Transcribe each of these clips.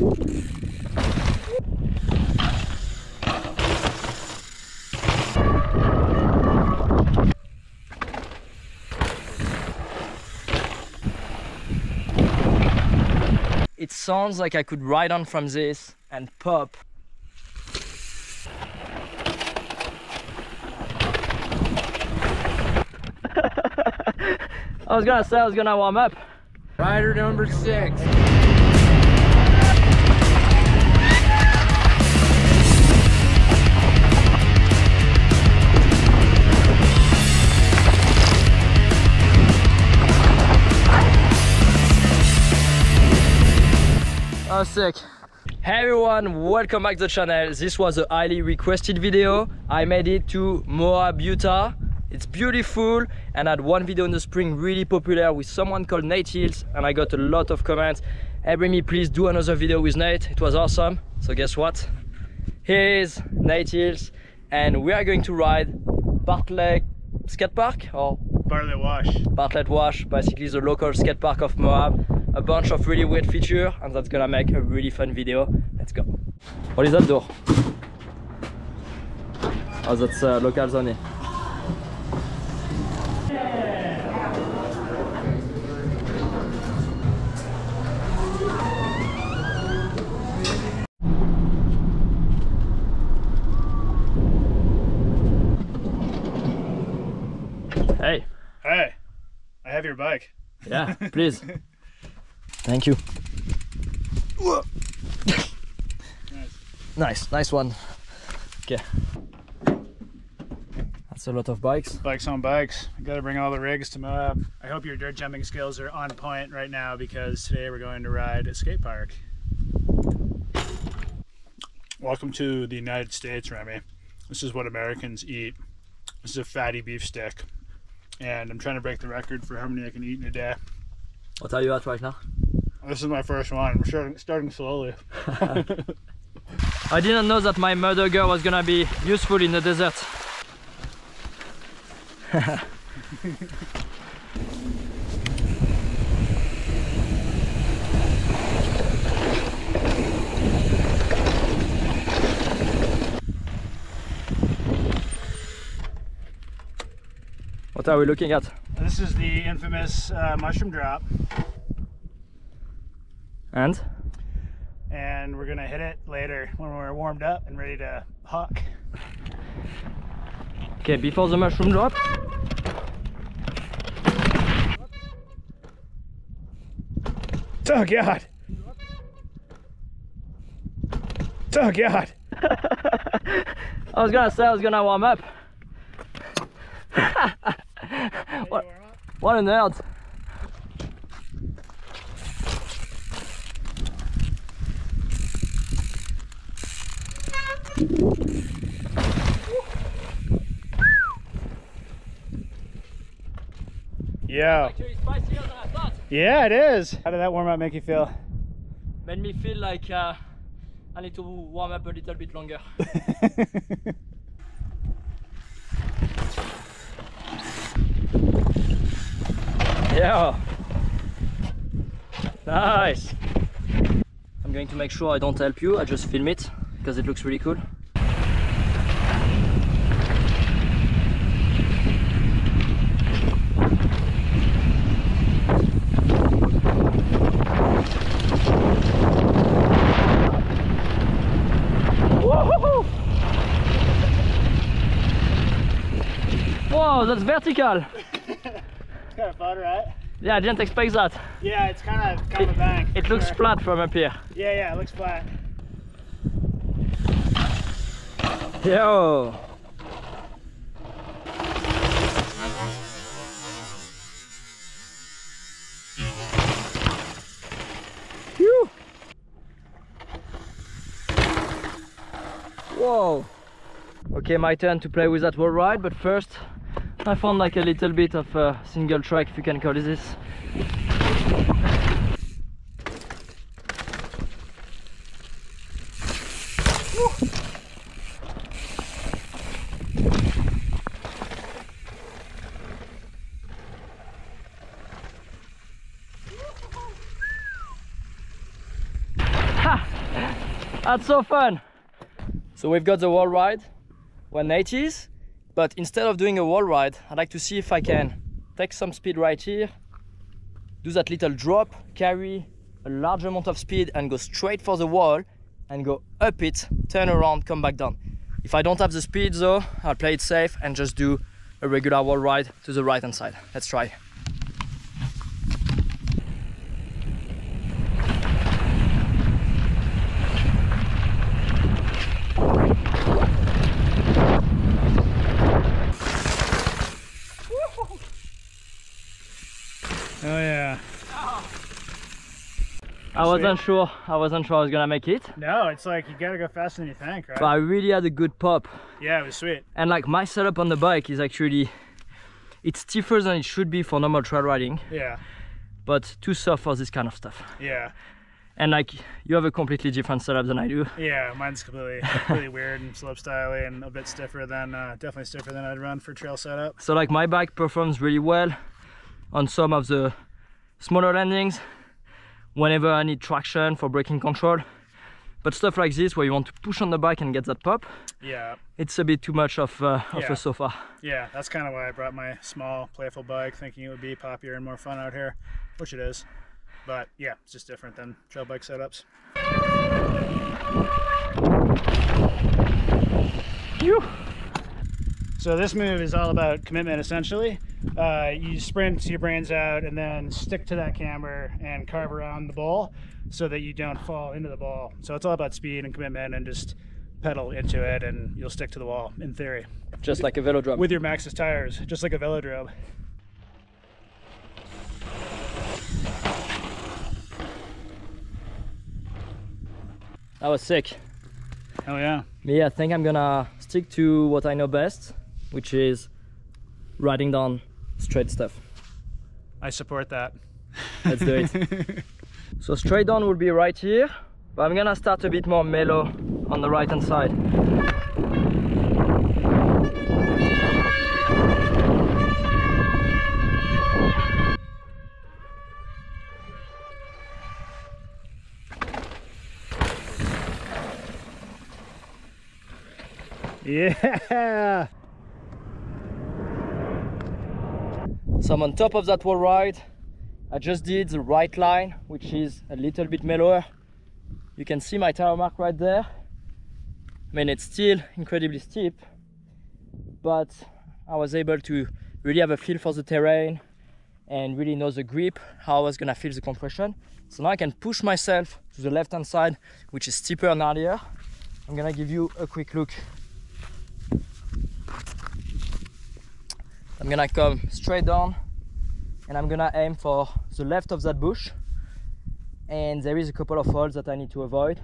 It sounds like I could ride on from this and pop. I was gonna say I was gonna warm up. Rider number 6. Oh, sick. Hey everyone, welcome back to the channel. This was a highly requested video. I made it to Moab, Utah. It's beautiful, and I had one video in the spring really popular with someone called Nate Hills, and I got a lot of comments. Hey Brimy, please do another video with Nate. It was awesome. So guess what? Here is Nate Hills, and we are going to ride Bartlett Skatepark, or Bartlett Wash, basically the local skate park of Moab. A bunch of really weird features, and that's gonna make a really fun video. Let's go. What is that door? Oh, that's local zone. Hey. Hey, I have your bike. Yeah, please. Thank you. Nice one. Okay. That's a lot of bikes. Bikes on bikes. I gotta bring all the rigs to Moab. I hope your dirt jumping skills are on point right now, because today we're going to ride at Skatepark. Welcome to the United States, Remy. This is what Americans eat. This is a fatty beef stick. And I'm trying to break the record for how many I can eat in a day. What are you at right now? This is my first one. I'm starting slowly. I didn't know that my mother girl was gonna be useful in the desert. What are we looking at? This is the infamous mushroom drop. And we're gonna hit it later when we're warmed up and ready to hawk. Okay, before the mushroom drop. Oh god! Oh god! I was gonna say I was gonna warm up. What a nerd! Yeah. Actually spicier than I thought. Yeah, it is. How did that warm up make you feel? Made me feel like I need to warm up a little bit longer. Yeah. Nice. I'm going to make sure I don't help you. I just film it because it looks really cool. Whoa, that's vertical. It's kind of fun, right? Yeah, I didn't expect that. Yeah, it's kind of a bank. It looks flat from up here. Yeah, it looks flat. Yo. Phew. Whoa. Okay, my turn to play with that wall ride, but first I found like a little bit of a single track, if you can call it this. Ha! That's so fun. So we've got the wall ride 180s, but instead of doing a wall ride, I'd like to see if I can take some speed right here, do that little drop, carry a large amount of speed and go straight for the wall and go up it, turn around, come back down. If I don't have the speed though, I'll play it safe and just do a regular wall ride to the right hand side. Let's try. Oh yeah. I wasn't sure I was gonna make it. No, it's like you gotta go faster than you think, right? But I really had a good pop. Yeah, it was sweet. And like my setup on the bike is actually, it's stiffer than it should be for normal trail riding. Yeah. But too soft for this kind of stuff. Yeah. And like you have a completely different setup than I do. Yeah, mine's completely weird and slope styly and a bit stiffer than, definitely stiffer than I'd run for trail setup. So like my bike performs really well on some of the smaller landings, whenever I need traction for braking control. But stuff like this where you want to push on the bike and get that pop, yeah, it's a bit too much of a sofa. Yeah, that's kind of why I brought my small playful bike, thinking it would be poppier and more fun out here, which it is. But yeah, it's just different than trail bike setups. Phew. So this move is all about commitment essentially. You sprint your brains out and then stick to that camber and carve around the ball so that you don't fall into the ball. So it's all about speed and commitment and just pedal into it and you'll stick to the wall in theory. Just like a velodrome. With your Maxxis tires, just like a velodrome. That was sick. Oh yeah. Me, I think I'm gonna stick to what I know best, which is riding down straight stuff. I support that. Let's do it. So straight down will be right here, but I'm gonna start a bit more mellow on the right hand side. Yeah. So I'm on top of that wall ride. I just did the right line, which is a little bit mellower. You can see my tire mark right there. I mean, it's still incredibly steep, but I was able to really have a feel for the terrain and really know the grip, how I was gonna feel the compression. So now I can push myself to the left hand side, which is steeper and earlier. I'm gonna give you a quick look. I'm gonna come straight down and I'm gonna aim for the left of that bush, and there is a couple of holes that I need to avoid,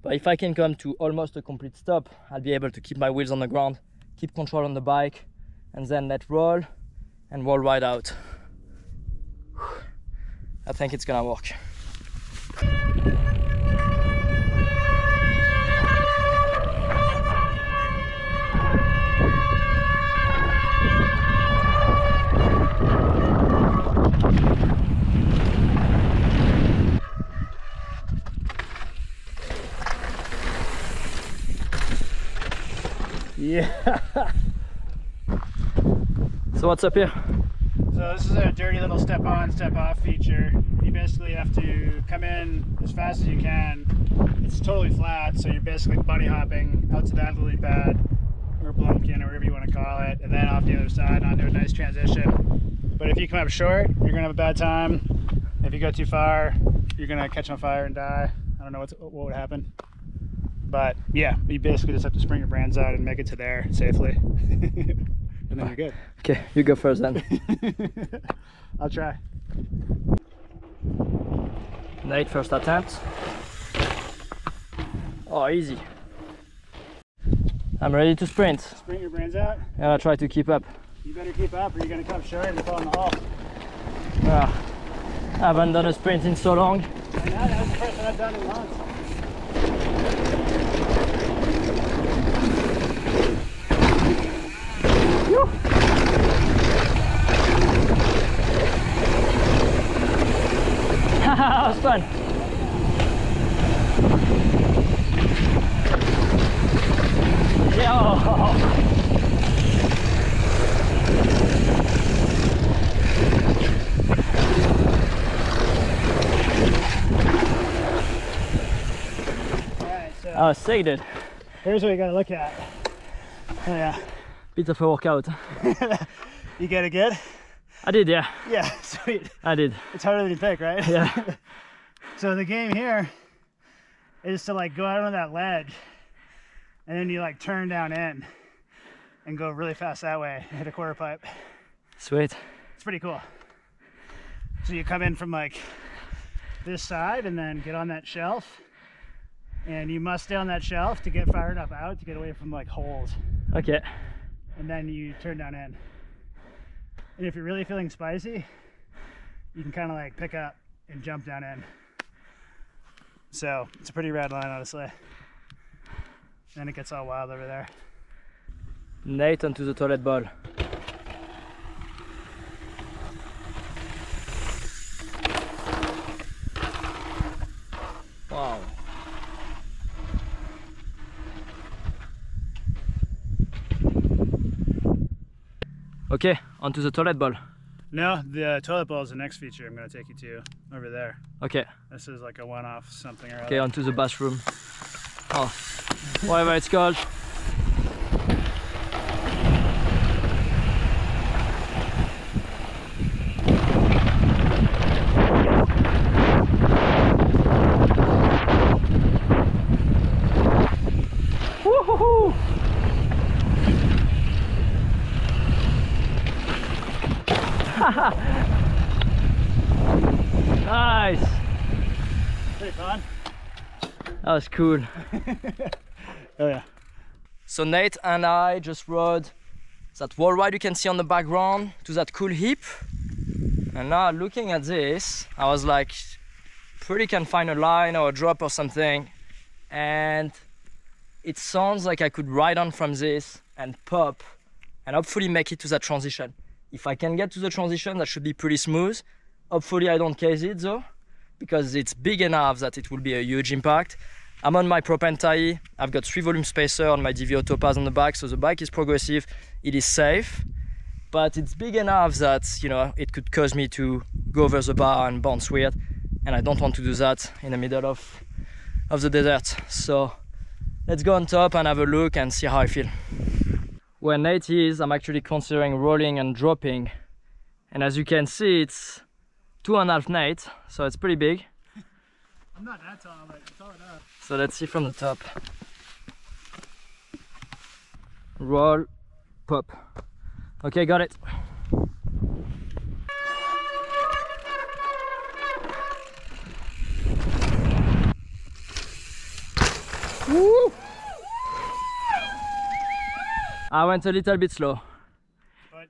but if I can come to almost a complete stop, I'll be able to keep my wheels on the ground, keep control on the bike, and then let roll and roll right out. I think it's gonna work. Yeah. So what's up here? So this is a dirty little step on, step off feature. You basically have to come in as fast as you can. It's totally flat, so you're basically bunny hopping out to that lily pad or blumpkin or whatever you want to call it, and then off the other side onto a nice transition. But if you come up short, you're gonna have a bad time. If you go too far, you're gonna catch on fire and die. I don't know what would happen. But yeah, you basically just have to spring your brands out and make it to there safely. And then you're good. Okay, you go first then. I'll try. Nate, first attempt. Oh, easy. I'm ready to sprint. Spring your brands out. And I'll try to keep up. You better keep up or you're gonna come short and fall in the hole. I haven't done a sprint in so long. I know, that was the first one I've done in months. That was fun. Oh, sick, dude. Here's what you gotta look at. Oh yeah. Bit of a workout. You get it good? I did, yeah. Yeah, sweet. I did. It's harder than you think, right? Yeah. So the game here is to like go out on that ledge and then you like turn down in and go really fast that way and hit a quarter pipe. Sweet. It's pretty cool. So you come in from like this side and then get on that shelf, and you must stay on that shelf to get far enough out to get away from like holes. Okay. And then you turn down in. And if you're really feeling spicy, you can kind of like pick up and jump down in. So it's a pretty rad line, honestly. And it gets all wild over there. Nate onto the toilet bowl. Wow. Okay, onto the toilet bowl. No, the toilet bowl is the next feature I'm going to take you to over there. Okay. This is like a one-off something or other. Okay, onto the bathroom. Oh, whatever it's called. Woohoo! Nice. Pretty fun. That was cool. Oh yeah. So Nate and I just rode that wall ride you can see on the background to that cool hip. And now looking at this, I was like, pretty can find a line or a drop or something. And it sounds like I could ride on from this and pop and hopefully make it to that transition. If I can get to the transition, that should be pretty smooth. Hopefully I don't case it though, because it's big enough that it will be a huge impact. I'm on my Propane tire. I've got 3 volume spacer on my DVO Topaz on the back, so the bike is progressive, it is safe, but it's big enough that, you know, it could cause me to go over the bar and bounce weird, and I don't want to do that in the middle of the desert. So let's go on top and have a look and see how I feel. Where Nate is, I'm actually considering rolling and dropping, and as you can see, it's 2.5 Nate, so it's pretty big. I'm not that tall, but it's tall enough. So let's see from the top. Roll, pop. Okay, got it. Woo! I went a little bit slow. But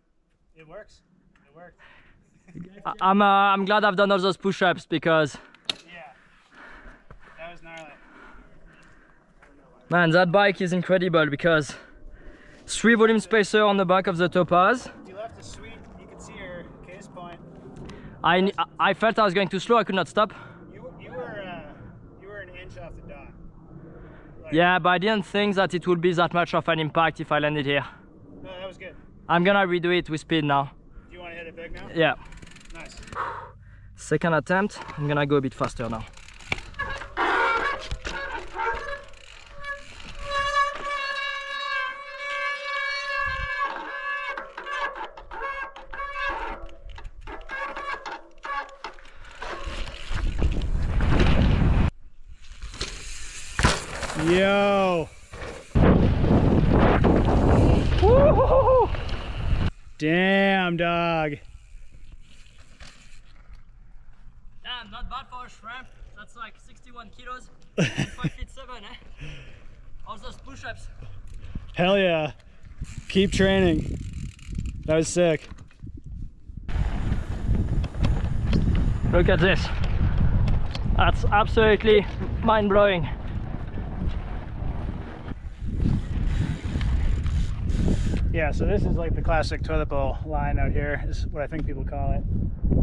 it works. It worked. I'm glad I've done all those push-ups because Yeah. That was gnarly. man, that bike is incredible because 3 volume spacer on the back of the Topaz. You left a sweet, you can see your case point. I felt I was going too slow, I could not stop. You were an inch off the dot. Like, Yeah, but I didn't think that it would be that much of an impact if I landed here. no, that was good. I'm gonna redo it with speed now. Do you want to hit it big now? Yeah. Nice. Second attempt, I'm gonna go a bit faster now. Yo! Woo-hoo-hoo-hoo! Damn, dog. Damn, not bad for a shrimp. That's like 61 kilos. 5'7", eh? All those push-ups. Hell yeah. Keep training. That was sick. Look at this. That's absolutely mind-blowing. Yeah, so this is like the classic toilet bowl line out here, is what I think people call it.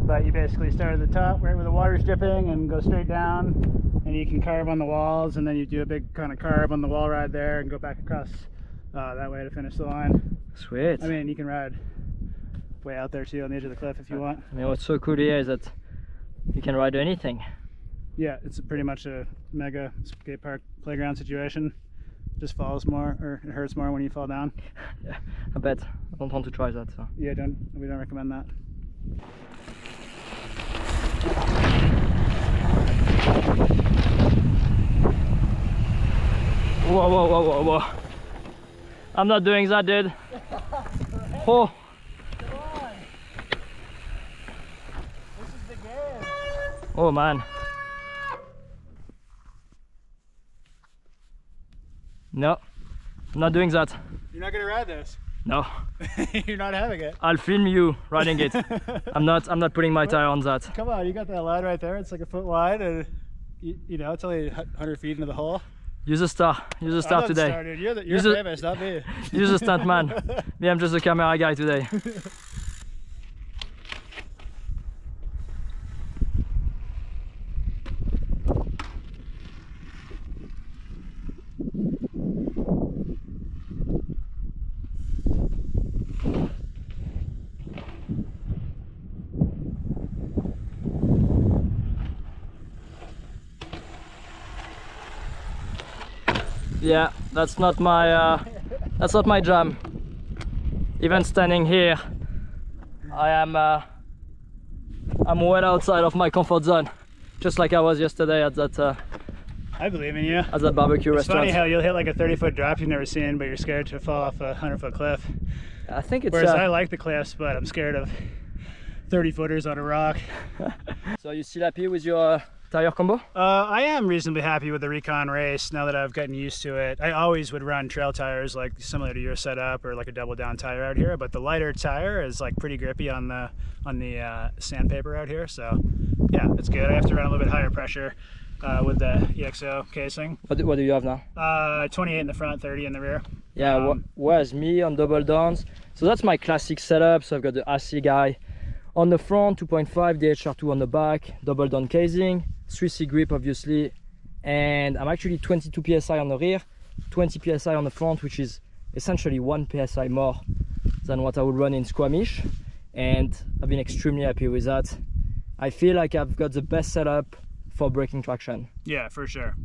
But you basically start at the top, right where the water's dripping, and go straight down, and you can carve on the walls, and then you do a big kind of carve on the wall ride there and go back across that way to finish the line. Sweet. I mean, you can ride way out there too on the edge of the cliff if you want. I mean, what's so cool here is that you can ride anything. Yeah, it's pretty much a mega skate park playground situation. Just falls more, or it hurts more when you fall down. Yeah, I bet. I don't want to try that. So. Yeah, we don't recommend that. Whoa, whoa, whoa, whoa, whoa. I'm not doing that, dude. Oh. Come on. This is the game. Oh, man. No, I'm not doing that. You're not gonna ride this? No. You're not having it? I'll film you riding it. I'm not putting my tire on that. Come on, you got that line right there. It's like a foot wide, and you know it's only 100 feet into the hole. Use a star. Use a star today. Star, dude. You're famous, not me. Use a stunt man. Me, I'm just a camera guy today. Yeah, that's not my jam. Even standing here, I'm well outside of my comfort zone, just like I was yesterday at that. I believe in you. At that barbecue restaurant. It's funny how you'll hit like a 30-foot drop you've never seen, but you're scared to fall off a 100-foot cliff. I think it's. Whereas I like the cliffs, but I'm scared of 30-footers on a rock. So are you still happy with your tire combo? I am reasonably happy with the Recon race now that I've gotten used to it. I always would run trail tires like similar to your setup or like a double down tire out here, but the lighter tire is like pretty grippy on the sandpaper out here. So yeah, it's good. I have to run a little bit higher pressure with the EXO casing. What do you have now? 28 in the front, 30 in the rear. Yeah, whereas me on double downs. So that's my classic setup. So I've got the AC guy on the front, 2.5, DHR2 on the back, double down casing, 3C grip obviously, and I'm actually 22 psi on the rear, 20 psi on the front, which is essentially 1 psi more than what I would run in Squamish, and I've been extremely happy with that. I feel like I've got the best setup for braking traction. Yeah, for sure.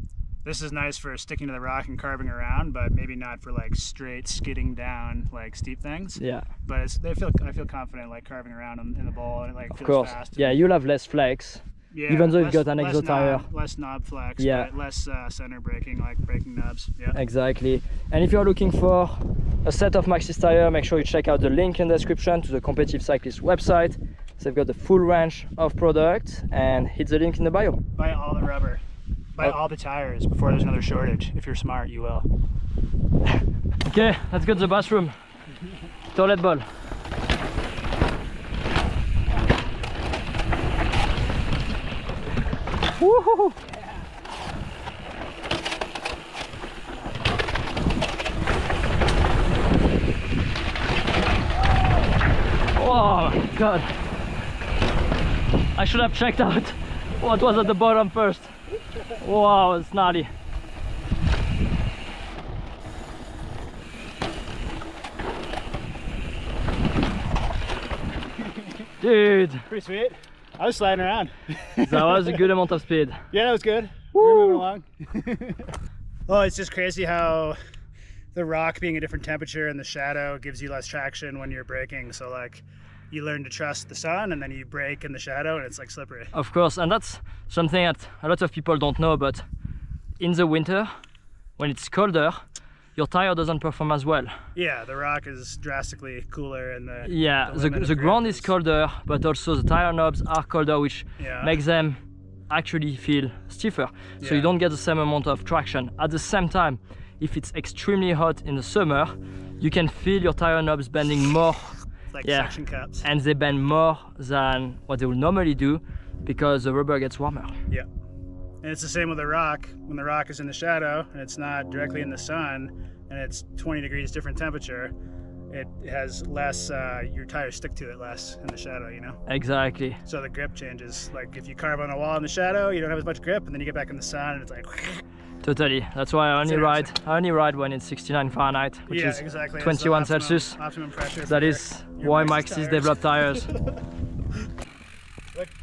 This is nice for sticking to the rock and carving around, but maybe not for like straight skidding down like steep things. Yeah. But I feel confident like carving around in the bowl, and it like feels fast. Yeah, you'll have less flex. Yeah, even though you've got an exo tire. Less knob flex, yeah, but less center braking, like braking knobs. Yeah. Exactly. And if you're looking for a set of Maxxis tire, make sure you check out the link in the description to the Competitive Cyclist website. So they've got the full range of products, and hit the link in the bio. Buy all the rubber. Buy all the tires before there's another shortage. If you're smart, you will. Okay, let's go to the bathroom. Toilet bowl. Woohoo! Oh my god. I should have checked out what was at the bottom first. Wow, it's naughty. Dude. Pretty sweet. I was sliding around. That was a good amount of speed. Yeah, that was good. Woo. We're moving along. Oh, it's just crazy how the rock being a different temperature and the shadow gives you less traction when you're braking. So like you learn to trust the sun, and then you brake in the shadow and it's like slippery. Of course, and that's something that a lot of people don't know, but in the winter, when it's colder, your tire doesn't perform as well. Yeah, the rock is drastically cooler, and the ground is colder, but also the tire knobs are colder, which makes them actually feel stiffer. So you don't get the same amount of traction. At the same time, if it's extremely hot in the summer, you can feel your tire knobs bending more. Like suction cups. And they bend more than what they would normally do because the rubber gets warmer. Yeah. And it's the same with the rock. When the rock is in the shadow and it's not directly in the sun and it's 20 degrees different temperature, it has less, your tires stick to it less in the shadow, you know? Exactly. So the grip changes. Like if you carve on a wall in the shadow, you don't have as much grip, and then you get back in the sun and it's like... Totally. That's why I only ride when it's 69 Fahrenheit, which is exactly 21 Celsius. Optimum pressure. That is why Maxxis developed tires.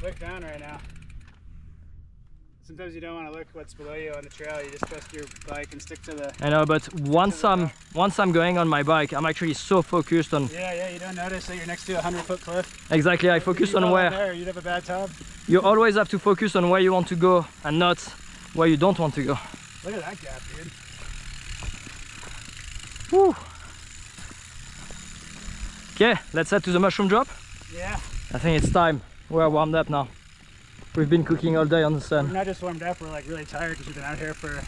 Look down right now. Sometimes you don't want to look what's below you on the trail. You just trust your bike and stick to the... I know, but once I'm going on my bike, I'm actually so focused on... Yeah, you don't notice that you're next to a 100-foot cliff. Exactly, I focus on where... There, you'd have a bad time. You always have to focus on where you want to go and not where you don't want to go. Look at that gap, dude. Woo. Okay, let's head to the mushroom drop. Yeah. I think it's time. We're warmed up now. We've been cooking all day on the sun. We're not just warmed up, we're like really tired because we've been out here for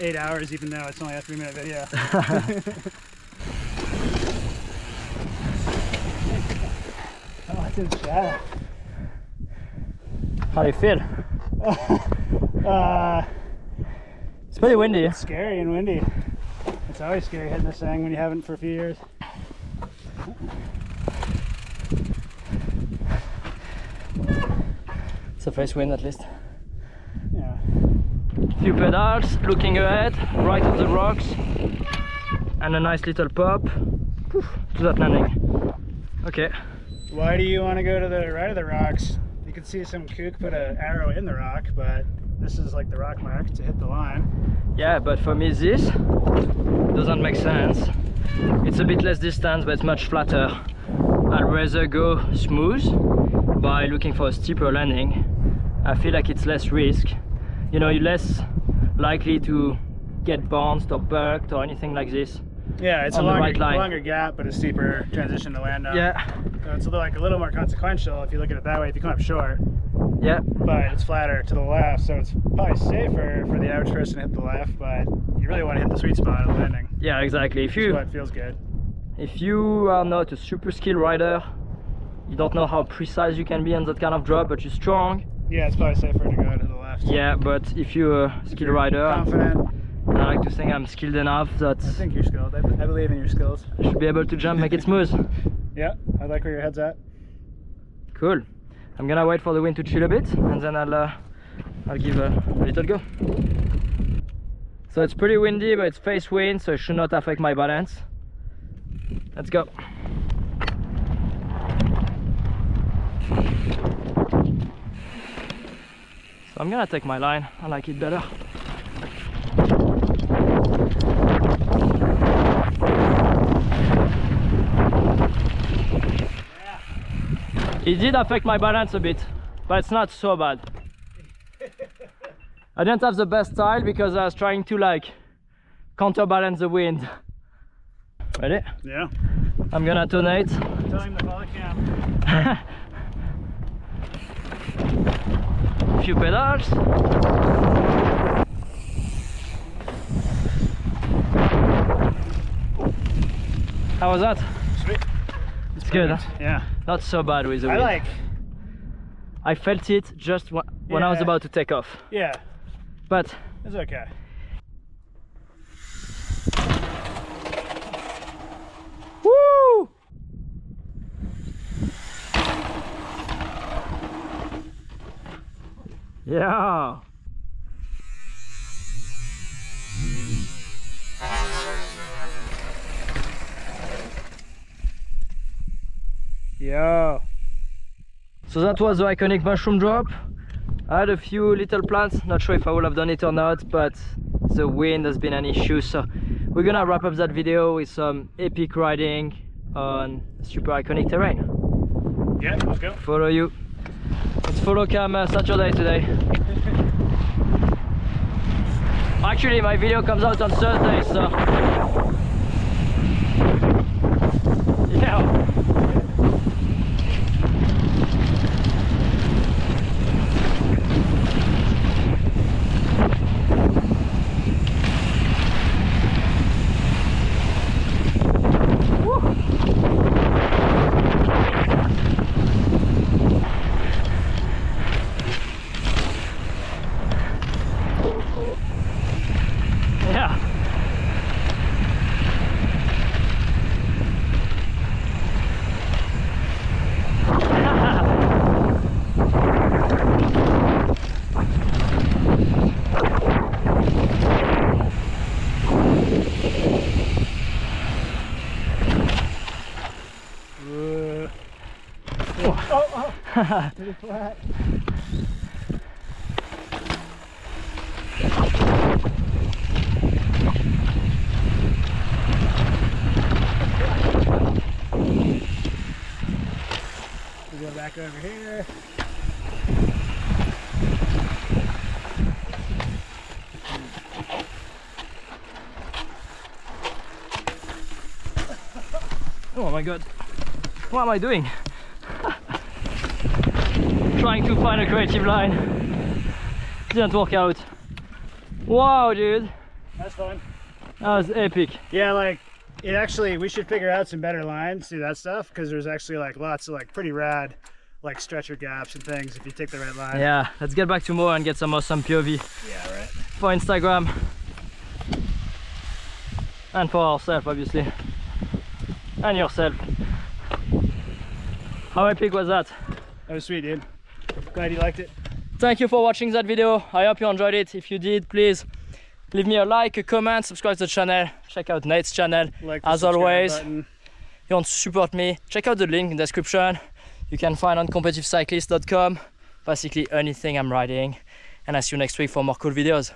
8 hours, even though it's only a 3-minute video. Oh, it's in the shadow. How do you feel? It's pretty windy. It's scary and windy. It's always scary hitting this thing when you haven't for a few years. It's a face wind at least. Yeah. Few pedals, looking ahead, right on the rocks, and a nice little pop. Poof, to that landing. Okay. Why do you want to go to the right of the rocks? You can see some kook put an arrow in the rock, but this is like the rock mark to hit the line. Yeah, but for me this doesn't make sense. It's a bit less distance, but it's much flatter. I'd rather go smooth by looking for a steeper landing. I feel like it's less risk. You know, you're less likely to get bounced or bucked or anything like this. Yeah, it's a longer gap, but a steeper transition to land on. Yeah. So it's like a little more consequential if you look at it that way, if you come up short. Yeah. But it's flatter to the left, so it's probably safer for the average person to hit the left, but you really want to hit the sweet spot of landing. Yeah, exactly. If what feels good. If you are not a super skilled rider, you don't know how precise you can be on that kind of drop, but you're strong. Yeah, it's probably safer to go to the left. Yeah, but if you're a skilled rider, confident. And I like to think I'm skilled enough that I think you're skilled. I believe in your skills. I should be able to jump, make it smooth. Yeah, I like where your head's at. Cool. I'm gonna wait for the wind to chill a bit, and then I'll give a little go. So it's pretty windy, but it's face wind, so it should not affect my balance. Let's go. So I'm gonna take my line. I like it better. It did affect my balance a bit, but it's not so bad. I didn't have the best style because I was trying to like counterbalance the wind. Ready? Yeah. I'm gonna tonate. Tell him to follow cam. Few pedals. How was that? Sweet. It's good, huh? Yeah. Not so bad with the wind. I felt it just when I was about to take off. Yeah. But it's okay. woo! Yeah. Yeah. So that was the iconic mushroom drop. I had a few little plants, not sure if I would have done it or not, but the wind has been an issue, so we're gonna wrap up that video with some epic riding on super iconic terrain. Yeah, let's go. Follow you. It's follow cam Saturday today. Actually, my video comes out on Thursday, so yeah. Pretty flat. over here. Oh my god, what am I doing? Trying to find a creative line. Didn't work out. Wow, dude. That's fun. That was epic. Yeah, like it actually, we should figure out some better lines to that stuff, because there's actually like lots of like pretty rad like stretcher gaps and things if you take the right line. Yeah, let's get back to Moab and get some awesome POV. Yeah, right. For Instagram. And for ourselves, obviously. And yourself. How epic was that? That was sweet, dude. Glad you liked it. Thank you for watching that video. I hope you enjoyed it. If you did, please leave me a like, a comment, subscribe to the channel, check out Nate's channel. Like the as subscribe always, button. you want to support me, check out the link in the description. You can find on competitivecyclist.com basically anything I'm riding. And I see you next week for more cool videos.